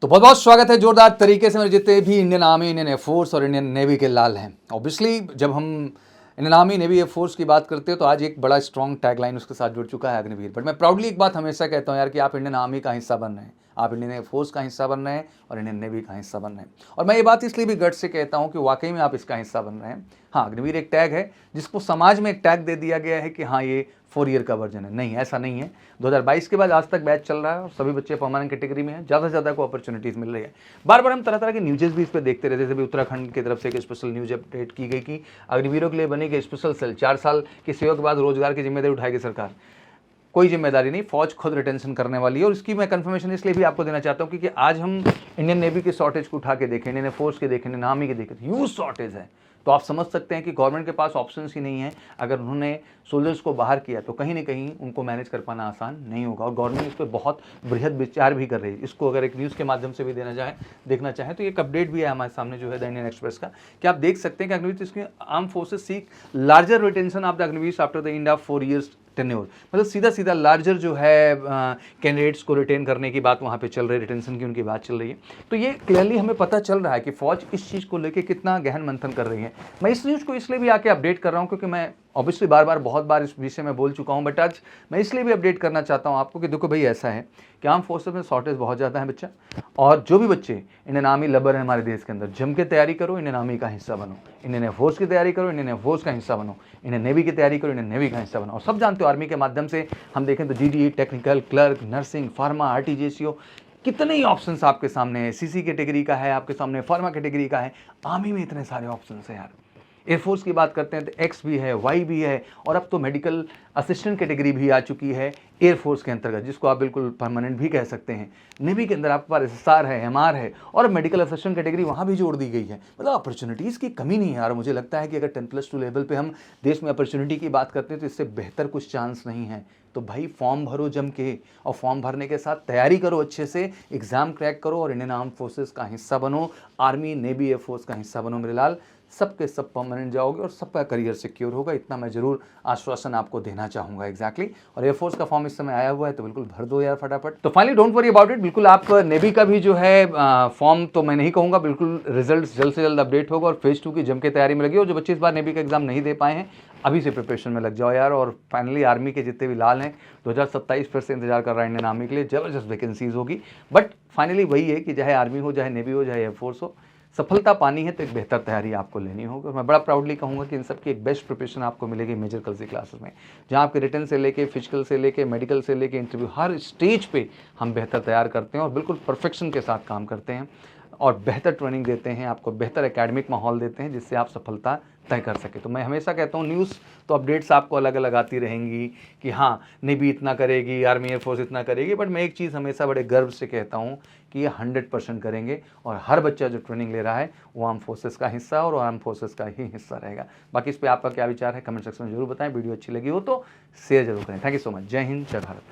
तो बहुत बहुत स्वागत है जोरदार तरीके से मेरे जितने भी इंडियन आर्मी, इंडियन एयरफोर्स और इंडियन नेवी के लाल हैं। ऑब्वियसली जब हम इंडियन आर्मी, नेवी, एयरफोर्स की बात करते हो तो आज एक बड़ा स्ट्रॉन्ग टैगलाइन उसके साथ जुड़ चुका है, अग्निवीर। बट मैं प्राउडली एक बात हमेशा कहता हूँ यार कि आप इंडियन आर्मी का हिस्सा बन रहे हैं, आप इंडियन एयरफोर्स का हिस्सा बन रहे हैं और इंडियन नेवी का हिस्सा बन रहे हैं। और मैं ये बात इसलिए भी गट से कहता हूँ कि वाकई में आप इसका हिस्सा बन रहे हैं। हाँ, अग्निवीर एक टैग है जिसको समाज में एक टैग दे दिया गया है कि हाँ ये 4 ईयर का वर्जन है। नहीं, ऐसा नहीं है। 2022 के बाद आज तक बैच चल रहा है और सभी बच्चे परमानेंट कैटेगरी में हैं। ज़्यादा से ज़्यादा को अपॉर्चुनिटीज़ मिल रही है। बार बार हम तरह तरह के न्यूज़ भी इस पर देखते रहते हैं। जैसे भी उत्तराखंड की तरफ से एक स्पेशल न्यूज़ अपडेट की गई कि अग्निवीरों के लिए बनेगी स्पेशल सेल, 4 साल की सेवा के बाद रोजगार की जिम्मेदारी उठाएगी सरकार। कोई जिम्मेदारी नहीं, फौज खुद रिटेंशन करने वाली है। और इसकी मैं कंफर्मेशन इसलिए भी आपको देना चाहता हूँ क्योंकि आज हम इंडियन नेवी के शॉर्टेज को उठा के देखें, इंडियन फोर्स के देखें, इंडियन आर्मी के देखें, ह्यूज शॉर्टेज है। तो आप समझ सकते हैं कि गवर्नमेंट के पास ऑप्शंस ही नहीं है। अगर उन्होंने सोल्जर्स को बाहर किया तो कहीं ना कहीं उनको मैनेज कर पाना आसान नहीं होगा। और गवर्नमेंट इस पर बहुत बृहद विचार भी कर रही है। इसको अगर एक न्यूज़ के माध्यम से भी देखना चाहें तो एक अपडेट भी है हमारे सामने जो है द इंडियन एक्सप्रेस का, कि आप देख सकते हैं कि अग्निवीर इसकी arm forces seek larger retention of the Agniveer after the end of 4 years tenure. मतलब सीधा सीधा लार्जर जो है कैंडिडेट्स को रिटेन करने की बात वहाँ पे चल रही है, रिटेंशन की उनकी बात चल रही है। तो ये क्लियरली हमें पता चल रहा है कि फौज इस चीज़ को लेकर कितना गहन मंथन कर रही है। मैं इस न्यूज़ को इसलिए भी आके अपडेट कर रहा हूँ क्योंकि मैं ऑब्वियसली बहुत बार इस विषय में बोल चुका हूँ, बट आज मैं इसलिए भी अपडेट करना चाहता हूँ आपको कि देखो भाई ऐसा है कि आर्म फोर्सेस में शॉर्टेज बहुत ज़्यादा है बच्चा। और जो भी बच्चे इंडियन आर्मी लबर है हमारे देश के अंदर, जम के तैयारी करो, इंडियन आर्मी का हिस्सा बनो। इंडियन एयरफोर्स की तैयारी करो, इंडियन एयरफोर्स का हिस्सा बनो। इंडियन नेवी की तैयारी करो, इंडियन नेवी का हिस्सा बनो। और सब जानते हो आर्मी के माध्यम से हम देखें तो GD, technical, clerk, nursing, pharma, आरटीजीएसओ, कितने ही ऑप्शंस आपके सामने है। सीसी कैटेगरी का है आपके सामने, फार्मा कैटेगरी का है। आर्मी में इतने सारे ऑप्शंस हैं यार। एयरफोर्स की बात करते हैं तो एक्स भी है, वाई भी है, और अब तो मेडिकल असिस्टेंट कैटेगरी भी आ चुकी है एयरफोर्स के अंतर्गत, जिसको आप बिल्कुल परमानेंट भी कह सकते हैं। नेवी के अंदर आपके पास एसएसआर है, एमआर है, और मेडिकल असिस्टेंट कैटेगरी वहाँ भी जोड़ दी गई है। मतलब अपॉर्चुनिटीज़ की कमी नहीं है यार। मुझे लगता है कि अगर 10+2 लेवल पे हम देश में अपॉर्चुनिटी की बात करते हैं तो इससे बेहतर कुछ चांस नहीं है। तो भाई फॉर्म भरो जम के, और फॉर्म भरने के साथ तैयारी करो अच्छे से, एग्जाम क्रैक करो और इंडियन आर्म फोर्सेस का हिस्सा बनो। आर्मी, नेवी, एयरफोर्स का हिस्सा बनो मेरे लाल। सबके सब परमानेंट जाओगे और सबका करियर सिक्योर होगा। इतना मैं जरूर आश्वासन आपको देना चाहूंगा। एग्जैक्टली। और एयरफोर्स का फॉर्म इस समय आया हुआ है तो बिल्कुल भर दो यार फटाफट। तो finally don't worry about it. बिल्कुल आप नेवी का भी जो है फॉर्म तो मैं नहीं कहूँगा, बिल्कुल रिजल्ट जल्द से जल्द अपडेट होगा और फेज 2 की जम के तैयारी में लगी। और जो बच्चे इस बार नेवी का एग्जाम नहीं दे पाए हैं अभी से प्रिपरेशन में लग जाओ यार। और फाइनली आर्मी के जितने भी लाल हैं 2027 फिर से इंतजार कर रहा है इंडियन आर्मी के लिए। जबरदस्त वैकेंसीज होगी। बट फाइनली वही है कि चाहे आर्मी हो, चाहे नेवी हो, चाहे एयरफोर्स हो, सफलता पानी है तो एक बेहतर तैयारी आपको लेनी होगी। और मैं बड़ा प्राउडली कहूँगा कि इन सब की एक बेस्ट प्रिपरेशन आपको मिलेगी मेजर कल्सी क्लासेस में, जहाँ आपके रिटन से लेके, फिजिकल से लेके, मेडिकल से लेके, इंटरव्यू, हर स्टेज पे हम बेहतर तैयार करते हैं और बिल्कुल परफेक्शन के साथ काम करते हैं और बेहतर ट्रेनिंग देते हैं, आपको बेहतर एकेडमिक माहौल देते हैं जिससे आप सफलता तय कर सके। तो मैं हमेशा कहता हूँ न्यूज़ तो अपडेट्स आपको अलग अलग आती रहेंगी कि हाँ नेवी इतना करेगी, आर्मी एयरफोर्स इतना करेगी, बट मैं एक चीज़ हमेशा बड़े गर्व से कहता हूँ कि ये 100% करेंगे। और हर बच्चा जो ट्रेनिंग ले रहा है वो आर्म फोर्सेस का हिस्सा और आर्म फोर्सेस का ही हिस्सा रहेगा। बाकी इस पर आपका क्या विचार है कमेंट सेक्शन में जरूर बताएं। वीडियो अच्छी लगी हो तो शेयर जरूर करें। Thank you so much. जय हिंद, जय भारत।